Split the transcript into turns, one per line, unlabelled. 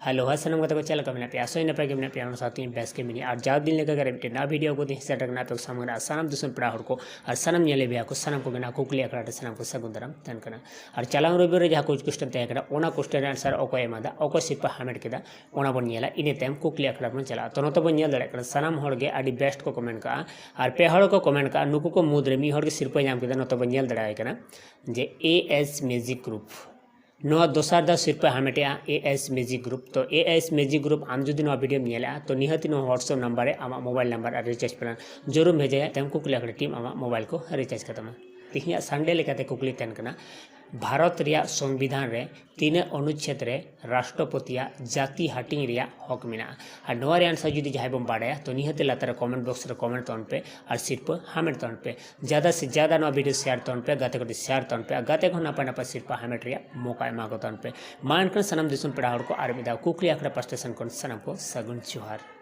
Hello सामान कत को चल का पे आसो नपे के पे साथ बेस के मिनी और जाव दिन लेकर मिट्टी ना वीडियो को सेट ना पे सामने सानम दुसम पड़ा हर को और सानम नेले भी को सानम को गना कुकली अकड़ा सानम को सगुन दाराम तन कना और चलांग रविवार जहाँ कुछ क्वेश्चन तय करा ओना क्वेश्चन आंसर ओको एमादा ओको सिपा हामेट केदा ओना बन नेला इने टाइम कुकली अकड़ा बन चला तो नतो बन नेल दड़े कना सानम हर गे आडी बेस्ट को कमेंट का और पे हर को कमेंट का नुकु को मुद्रे मी हर के सिरपा नाम केदा नतो बन नेल दड़े कना जे एएस म्यूजिक ग्रुप नोआ दोसार दा सिरपा हामेटे एएस म्यूजिक ग्रुप तो एएस म्यूजिक ग्रुप आम जुदी नो वीडियो नेला तो निहति नो व्हाट्सएप नंबर आमा मोबाइल नंबर और रिचार्ज प्लान जरूर भेजे तम कुकली टीम आमा मोबाइल को रिचार्ज करता तिहिया संडे लेकाते कुकली तन कना भारत रिया संविधान रे 3 अनुच्छेद रे राष्ट्रपतिया जाति हाटिंग रिया हक मेना और नोआ आंसर जुदी जहां बम बाड़ाया तो निहते लातार कमेंट बॉक्स रे कमेंट तन पे और सिर्फ हामेट तन पे ज़्यादा से ज़्यादा नोआ वीडियो शेयर तन पे गाते को शेयर तन पे गाते को नपा नपा सिर्फ हामेट रिया मौका एमा को तन पे मान कर सनम दिसुम पेड़ा हर को आर मिदा कुकली आखड़ा स्टेशन को सनम को सगुन जोहार।